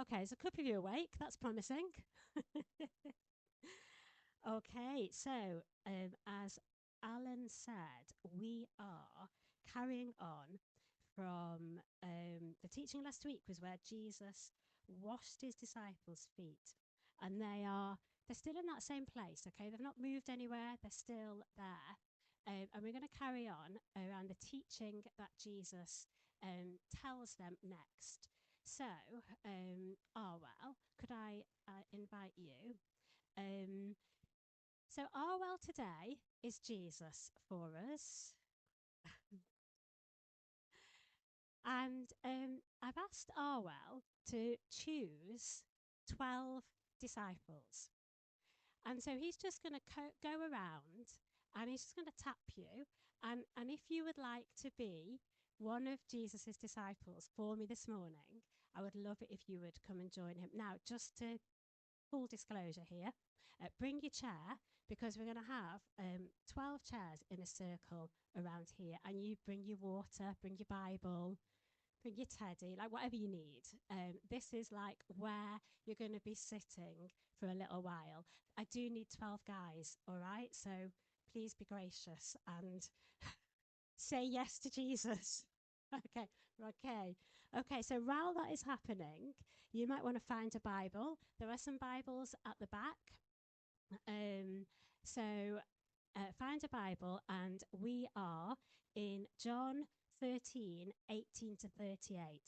Okay, there's a couple of you awake. That's promising. Okay, so as Alan said, we are carrying on from the teaching last week was where Jesus washed his disciples' feet, and they're still in that same place. Okay, they've not moved anywhere; they're still there, and we're going to carry on around the teaching that Jesus tells them next. So, Arwell, could I invite you? Um, so, Arwell today is Jesus for us. And I've asked Arwell to choose 12 disciples. And so he's just going to go around and he's just going to tap you. And if you would like to be one of Jesus's disciples for me this morning, I would love it if you would come and join him. Now, just to full disclosure here, bring your chair because we're going to have 12 chairs in a circle around here. And you bring your water, bring your Bible, bring your teddy, like whatever you need. This is like where you're going to be sitting for a little while. I do need 12 guys, all right? So please be gracious and say yes to Jesus. Okay, okay. Okay, so while that is happening, you might want to find a Bible. There are some Bibles at the back. Um, so find a Bible, and we are in John 13:18 to 38.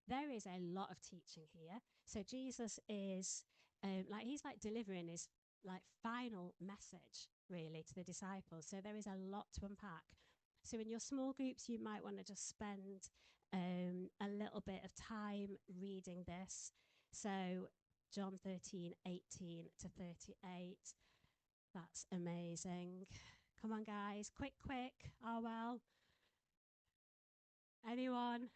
There is a lot of teaching here. So Jesus is he's like delivering his like final message really to the disciples. So there is a lot to unpack. So in your small groups, you might want to just spend a little bit of time reading this. So John 13:18 to 38. That's amazing. Come on, guys. Quick, quick. Oh, well. Anyone?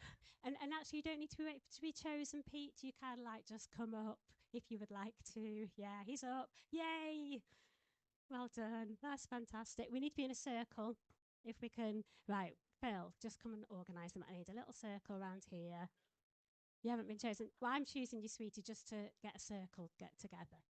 And actually, you don't need to be chosen, Pete. You can, like, just come up if you would like to. Yeah, he's up. Yay. Well done. That's fantastic. We need to be in a circle if we can. Right, Phil, just come and organise them. I need a little circle around here. You haven't been chosen. Well, I'm choosing you, sweetie, just to get a circle, get together.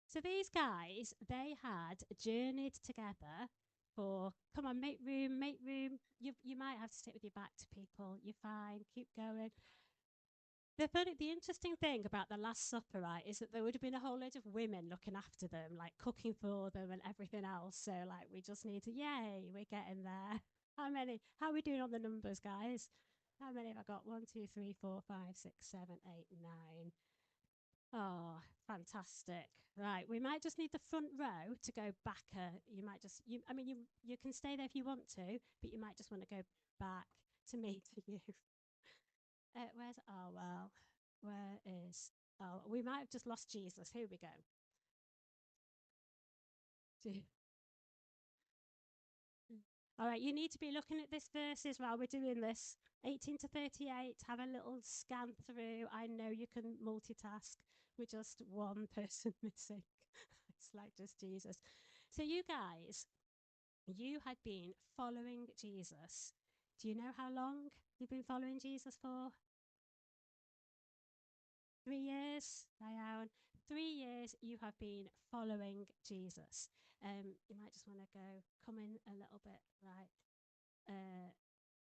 So these guys, they had journeyed together for, come on, make room, make room. You might have to sit with your back to people. You're fine. Keep going. The interesting thing about the Last Supper, right, is that there would have been a whole load of women looking after them, like cooking for them and everything else. So, like, we just need to, yay, we're getting there. How many? How are we doing on the numbers, guys? How many have I got? 1, 2, 3, 4, 5, 6, 7, 8, 9. Oh, fantastic. Right, we might just need the front row to go back. You might just, I mean, you can stay there if you want to, but you might just want to go back to me, to you. Where's, oh, well, where is, oh, we might have just lost Jesus. Here we go. All right, you need to be looking at this verses while we're doing this. 18 to 38, have a little scan through. I know you can multitask with just one person missing. It's like just Jesus. So, you guys, you had been following Jesus. Do you know how long you've been following Jesus for? 3 years, Ioan. 3 years you have been following Jesus. You might just want to go, come in a little bit, right? Uh,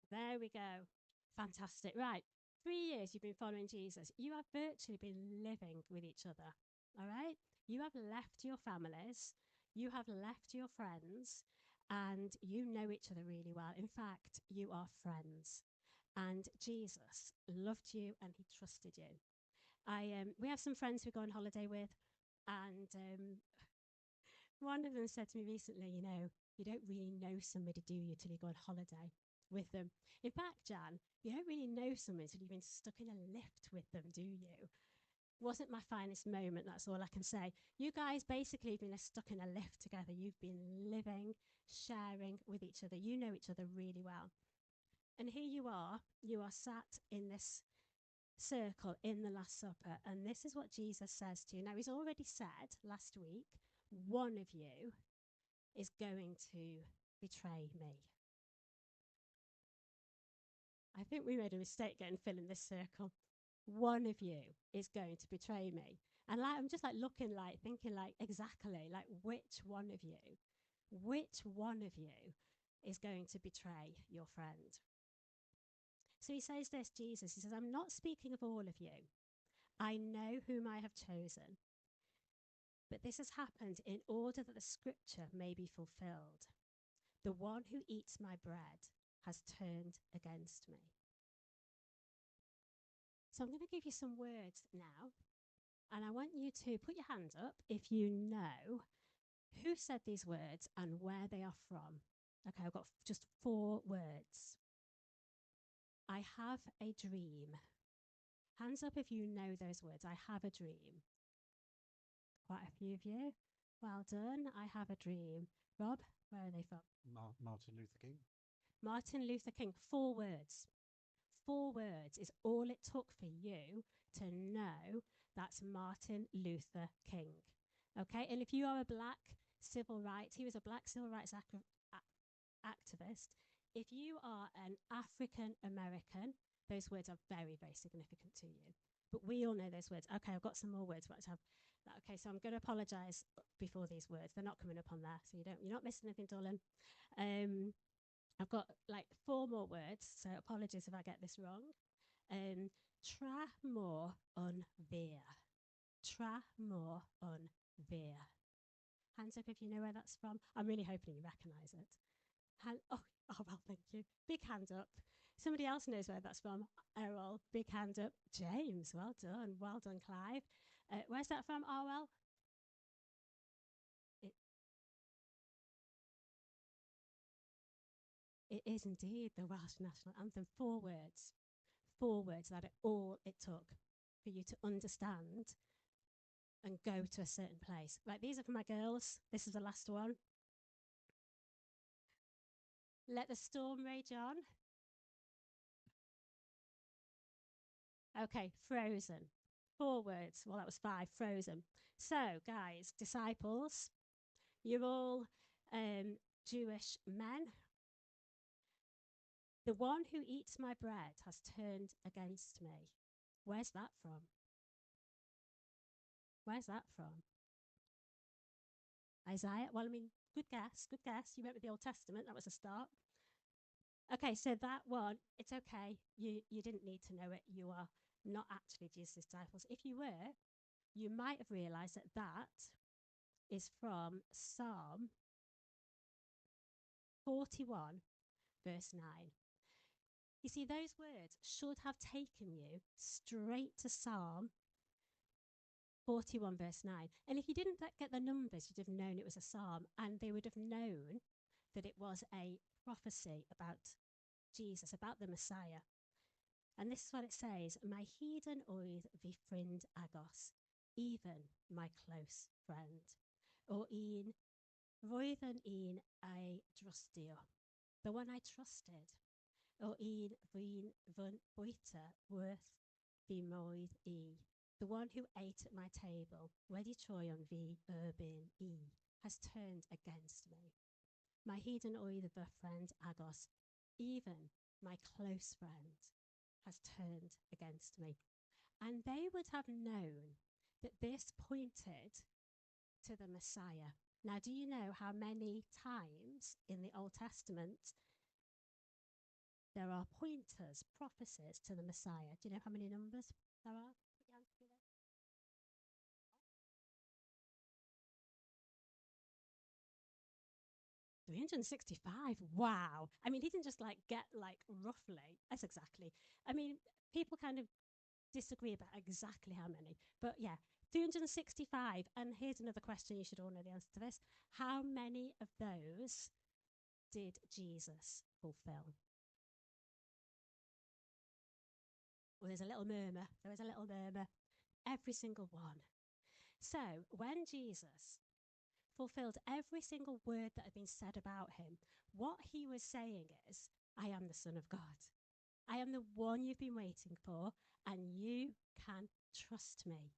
there we go. Fantastic. Right. 3 years you've been following Jesus. You have virtually been living with each other. All right. You have left your families. You have left your friends and you know each other really well. In fact, you are friends. And Jesus loved you and he trusted you. We have some friends we go on holiday with, and one of them said to me recently, you don't really know somebody, do you, till you go on holiday with them. In fact, Jan, you don't really know someone until you've been stuck in a lift with them, do you? Wasn't my finest moment, that's all I can say. You guys basically have been stuck in a lift together. You've been living, sharing with each other. You know each other really well. And here you are sat in this circle in the Last Supper. And this is what Jesus says to you. Now, he's already said last week, one of you is going to betray me. I think we made a mistake getting Phil in this circle. One of you is going to betray me. And like, I'm just like looking, like thinking, like exactly, like which one of you is going to betray your friend? So he says this, Jesus, he says, I'm not speaking of all of you. I know whom I have chosen. But this has happened in order that the scripture may be fulfilled. The one who eats my bread has turned against me. So I'm going to give you some words now. And I want you to put your hand up if you know who said these words and where they are from. Okay, I've got just 4 words. I have a dream. Hands up if you know those words. I have a dream. Quite a few of you. Well done. I have a dream. Rob, where are they from? Martin Luther King. Martin Luther King. 4 words. 4 words is all it took for you to know that's Martin Luther King. Okay, and if you are a black civil rights, he was a black civil rights activist. If you are an African American, those words are very, very significant to you. But we all know those words. Okay, I've got some more words. Okay, so I'm going to apologise before these words. They're not coming up on there, so you're not missing anything, darling. I've got like 4 more words, so apologies if I get this wrong. Tra more unveer. Tra more unveer. Hands up if you know where that's from. I'm really hoping you recognise it. Oh, well, thank you. Big hand up. Somebody else knows where that's from. Errol, big hand up. James, well done. Well done, Clive. Where's that from, Arwell? It is indeed the Welsh national anthem. 4 words. 4 words. That all it took for you to understand and go to a certain place. Right, these are for my girls. This is the last one. Let the storm rage on. Okay, frozen. 4 words. Well, that was 5. Frozen. So, guys, disciples, you're all Jewish men. The one who eats my bread has turned against me. Where's that from? Where's that from? Isaiah? Well, I mean, good guess. Good guess. You went with the Old Testament. That was a start. Okay, so that one, it's okay. You didn't need to know it. You are not actually Jesus' disciples. If you were, you might have realised that that is from Psalm 41, verse 9. You see, those words should have taken you straight to Psalm 41, verse 9. And if you didn't get the numbers, you'd have known it was a psalm, and they would have known that it was a prophecy about Jesus, about the Messiah. And this is what it says: My heathen oedd fi ffrind agos, even my close friend. O un, roedden un ei drustio, the one I trusted. O un fi'n fy bwyta worth fi moedd I. The one who ate at my table, wedi troi on fi erbyn I, has turned against me. My heathen oedd fy friend agos, even my close friend, has turned against me. And they would have known that this pointed to the Messiah. Now, do you know how many times in the Old Testament there are pointers, prophecies to the Messiah? Do you know how many numbers there are? 365. Wow. I mean, he didn't just like get like roughly. That's exactly. I mean, people kind of disagree about exactly how many, but yeah, 365. And here's another question, you should all know the answer to this. How many of those did Jesus fulfill? Well, there's a little murmur. There was a little murmur. Every single one. So when Jesus fulfilled every single word that had been said about him, what he was saying is, I am the Son of God. I am the one you've been waiting for, and you can trust me.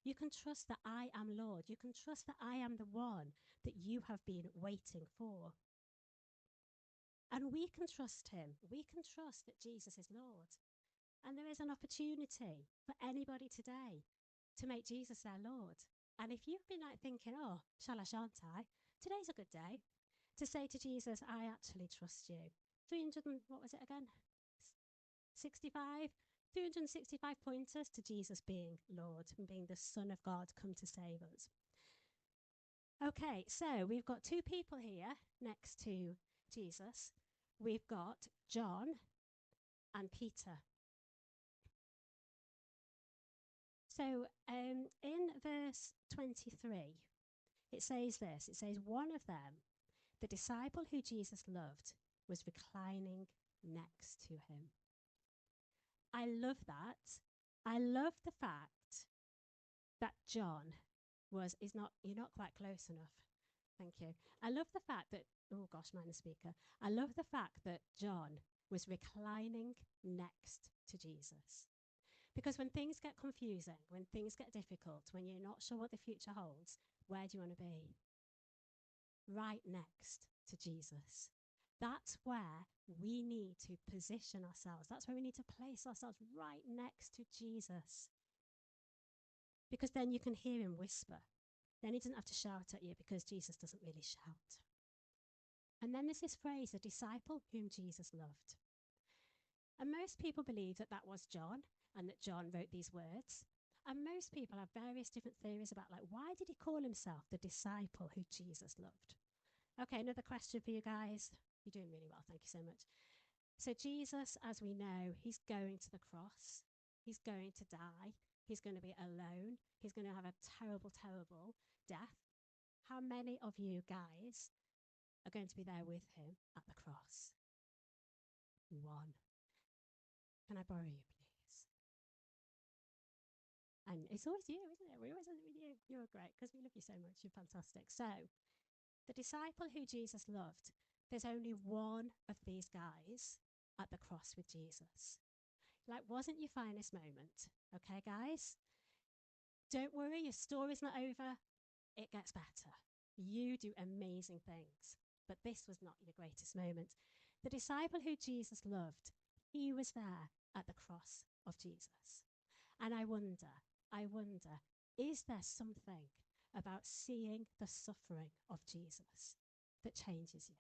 You can trust that I am Lord. You can trust that I am the one that you have been waiting for. And we can trust him. We can trust that Jesus is Lord. And there is an opportunity for anybody today to make Jesus their Lord. And if you've been like thinking, oh, shall I, shan't I? Today's a good day to say to Jesus, I actually trust you. 300, what was it again? 65? 365 pointers to Jesus being Lord and being the Son of God come to save us. Okay, so we've got two people here next to Jesus. We've got John and Peter. So in verse 23, it says this. It says, one of them, the disciple who Jesus loved, was reclining next to him. I love that. I love the fact that John you're not quite close enough. Thank you. I love the fact that, oh gosh, mind the speaker. I love the fact that John was reclining next to Jesus. Because when things get confusing, when things get difficult, when you're not sure what the future holds, where do you want to be? Right next to Jesus. That's where we need to position ourselves. That's where we need to place ourselves, right next to Jesus. Because then you can hear him whisper. Then he doesn't have to shout at you because Jesus doesn't really shout. And then there's this phrase, a disciple whom Jesus loved. And most people believe that that was John and that John wrote these words. And most people have various different theories about, like, why did he call himself the disciple who Jesus loved? Okay, another question for you guys. You're doing really well, thank you so much. So Jesus, as we know, he's going to the cross. He's going to die. He's going to be alone. He's going to have a terrible, terrible death. How many of you guys are going to be there with him at the cross? One. Can I borrow you, please? And it's always you, isn't it? We always end it with you. You're great because we love you so much. You're fantastic. So, the disciple who Jesus loved, there's only one of these guys at the cross with Jesus. Like, wasn't your finest moment? Okay, guys? Don't worry, your story's not over. It gets better. You do amazing things. But this was not your greatest moment. The disciple who Jesus loved, he was there at the cross of Jesus. And I wonder, is there something about seeing the suffering of Jesus that changes you?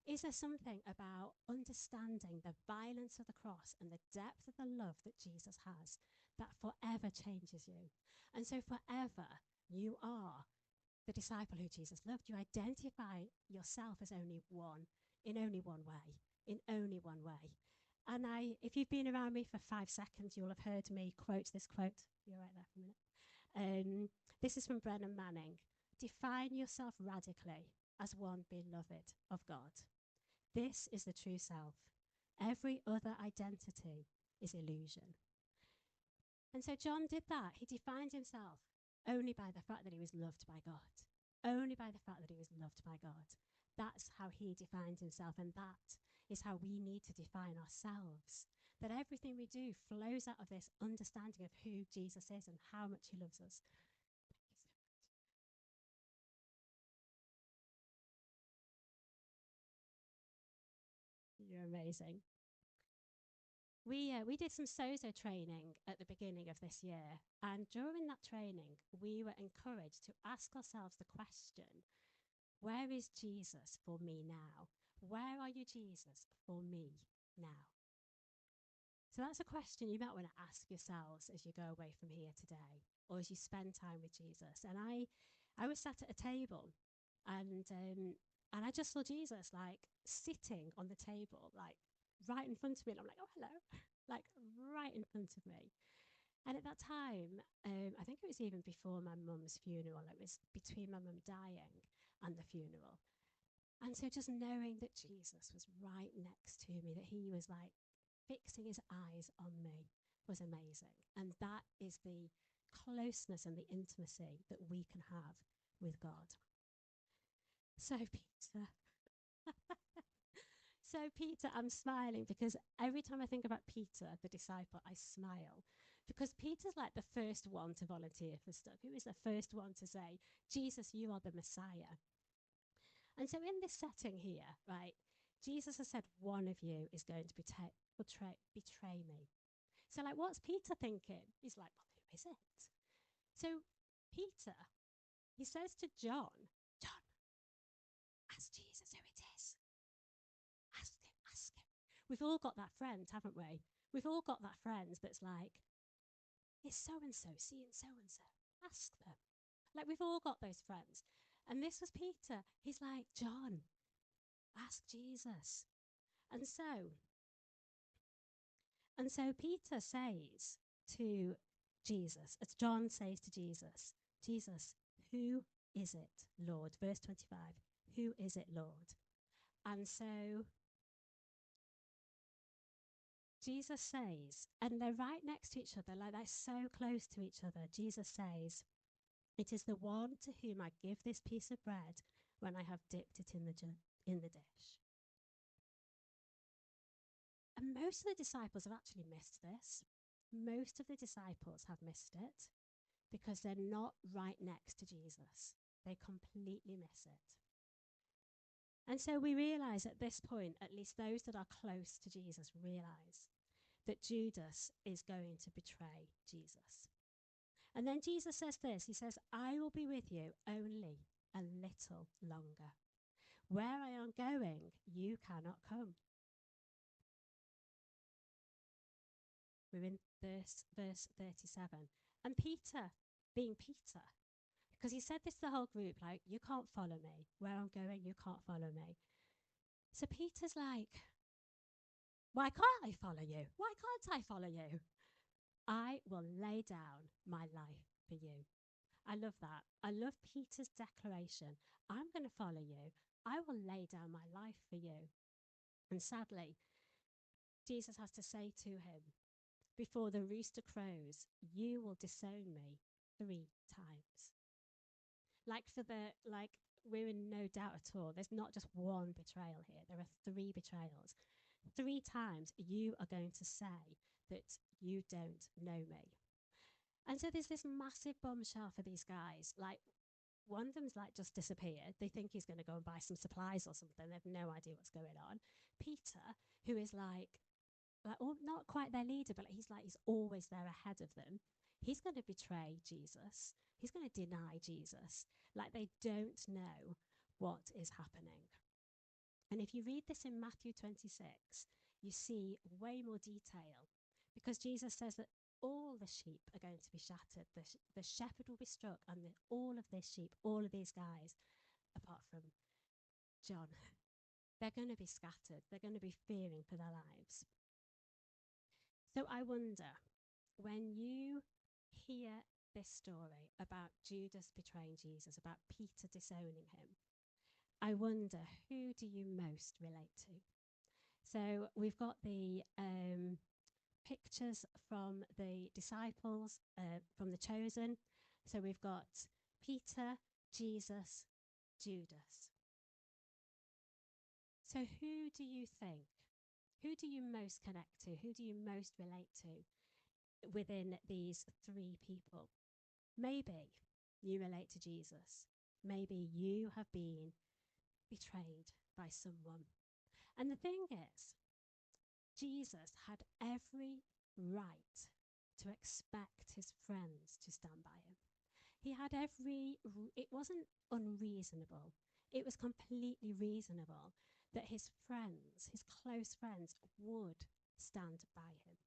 Is there something about understanding the violence of the cross and the depth of the love that Jesus has that forever changes you? And so forever, you are the disciple who Jesus loved. You identify yourself as only one, in only one way, in only one way. And if you've been around me for 5 seconds, you'll have heard me quote this quote. You're right there for a minute. This is from Brennan Manning. Define yourself radically as one beloved of God. This is the true self. Every other identity is illusion. And so John did that. He defined himself only by the fact that he was loved by God. Only by the fact that he was loved by God. That's how he defined himself, and that is how we need to define ourselves. That everything we do flows out of this understanding of who Jesus is and how much he loves us. You're amazing. We did some sozo training at the beginning of this year, and during that training, we were encouraged to ask ourselves the question, where is Jesus for me now? Where are you, Jesus, for me now? So that's a question you might want to ask yourselves as you go away from here today, or as you spend time with Jesus. And I was sat at a table, and I just saw Jesus, like, sitting on the table, like, right in front of me. And I'm like, oh, hello, like, right in front of me. And at that time, I think it was even before my mum's funeral. It was between my mum dying and the funeral. And so just knowing that Jesus was right next to me, that he was, like, fixing his eyes on me, was amazing. And that is the closeness and the intimacy that we can have with God. So Peter, I'm smiling because every time I think about Peter, the disciple, I smile. Because Peter's like the first one to volunteer for stuff. He was the first one to say, Jesus, you are the Messiah. And so in this setting here, right, Jesus has said one of you is going to betray me. So, like, what's Peter thinking? He's like, well, who is it? So, Peter, he says to John, John, ask Jesus who it is. Ask him, ask him. We've all got that friend, haven't we? We've all got that friend that's like, it's so-and-so, seeing so-and-so. Ask them. Like, we've all got those friends. And this was Peter. He's like, John, ask Jesus. And so Peter says to Jesus, as John says to Jesus, Jesus, who is it, Lord? Verse 25, who is it, Lord? And so Jesus says, and they're right next to each other, like they're so close to each other. Jesus says, it is the one to whom I give this piece of bread when I have dipped it in the dish. And most of the disciples have actually missed this. Most of the disciples have missed it because they're not right next to Jesus. They completely miss it. And so we realise at this point, at least those that are close to Jesus realise that Judas is going to betray Jesus. And then Jesus says this, he says, I will be with you only a little longer. Where I am going, you cannot come. We're in verse 37. And Peter, being Peter, because he said this to the whole group, like, you can't follow me. Where I'm going, you can't follow me. So Peter's like, why can't I follow you? Why can't I follow you? I will lay down my life for you. I love that. I love Peter's declaration. I'm going to follow you. I will lay down my life for you. And sadly, Jesus has to say to him, before the rooster crows, you will disown me 3 times. We're in no doubt at all. There's not just one betrayal here. There are 3 betrayals. 3 times you are going to say that you don't know me. And so there's this massive bombshell for these guys. Like, one of them's like just disappeared. They think he's going to go and buy some supplies or something. They have no idea what's going on. Peter, who is like not quite their leader, but he's always there ahead of them. He's going to betray Jesus. He's going to deny Jesus. Like, they don't know what is happening. And if you read this in Matthew 26, you see way more detail, because Jesus says that all the sheep are going to be shattered. The shepherd will be struck, and all of this sheep, all of these guys, apart from John, they're going to be scattered. They're going to be fearing for their lives. So I wonder, when you hear this story about Judas betraying Jesus, about Peter disowning him, I wonder, who do you most relate to? So we've got the pictures from the disciples, from the chosen. So we've got Peter, Jesus, Judas. So who do you think? Who do you most connect to? Who do you most relate to within these 3 people? Maybe you relate to Jesus. Maybe you have been betrayed by someone. And the thing is, Jesus had every right to expect his friends to stand by him. He had it wasn't unreasonable. It was completely reasonable that his friends, his close friends, would stand by him.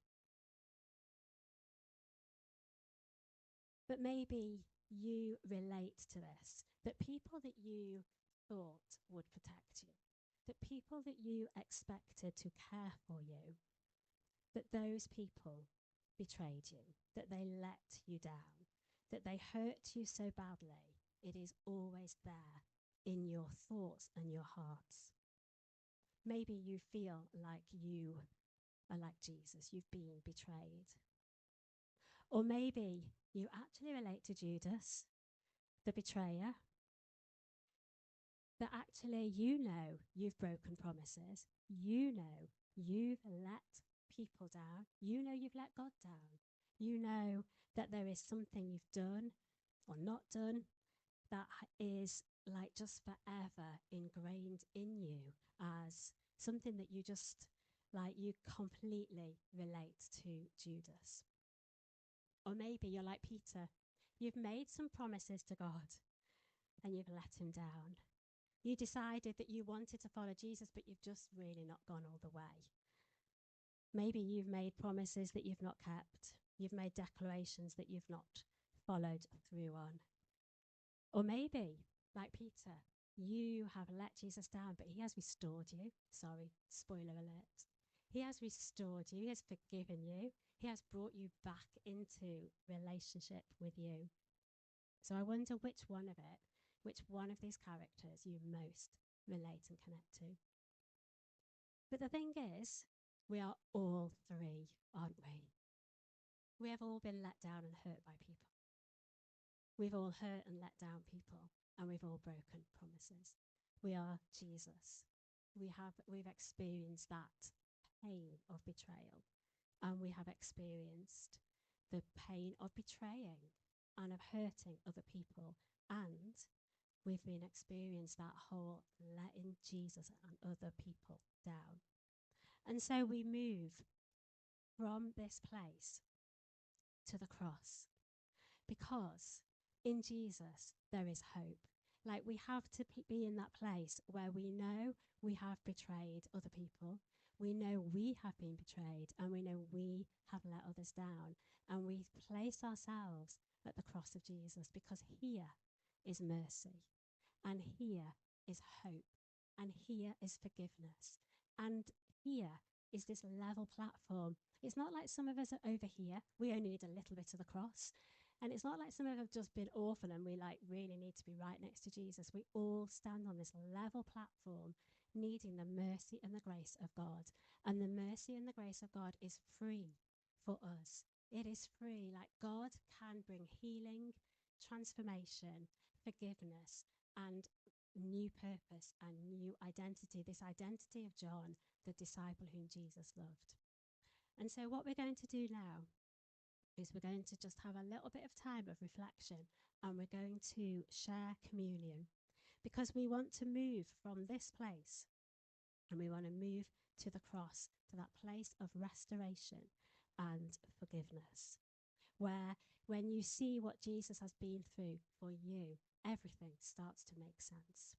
But maybe you relate to this, that people that you thought would protect you, that people that you expected to care for you, that those people betrayed you, that they let you down, that they hurt you so badly, it is always there in your thoughts and your hearts. Maybe you feel like you are like Jesus, you've been betrayed. Or maybe you actually relate to Judas, the betrayer, that actually you know you've broken promises, you know you've let people down, you know you've let God down, you know that there is something you've done or not done that is like just forever ingrained in you as something that you just like you completely relate to Judas. Or maybe you're like Peter. You've made some promises to God and you've let him down. You decided that you wanted to follow Jesus, but you've just really not gone all the way. Maybe you've made promises that you've not kept. You've made declarations that you've not followed through on. Or maybe, like Peter, you have let Jesus down, but he has restored you. Sorry, spoiler alert. He has restored you. He has forgiven you. He has brought you back into relationship with you. So I wonder which one of these characters you most relate and connect to. But the thing is, we are all three, aren't we? We have all been let down and hurt by people. We've all hurt and let down people, and we've all broken promises. We are Jesus. We've experienced that pain of betrayal, and we have experienced the pain of betraying and of hurting other people, and we've been experienced that whole letting Jesus and other people down. And so we move from this place to the cross, because in Jesus there is hope. Like, we have to be in that place where we know we have betrayed other people, we know we have been betrayed, and we know we have let others down, and we place ourselves at the cross of Jesus, because here is mercy, and here is hope, and here is forgiveness, and here is this level platform. It's not like some of us are over here. We only need a little bit of the cross. And it's not like some of us have just been orphaned and we like really need to be right next to Jesus. We all stand on this level platform, needing the mercy and the grace of God. And the mercy and the grace of God is free for us. It is free. Like, God can bring healing, transformation, forgiveness, and new purpose and new identity. This identity of John, the disciple whom Jesus loved. And so what we're going to do now is we're going to just have a little bit of time of reflection, and we're going to share communion, because we want to move from this place and we want to move to the cross, to that place of restoration and forgiveness, where when you see what Jesus has been through for you, everything starts to make sense.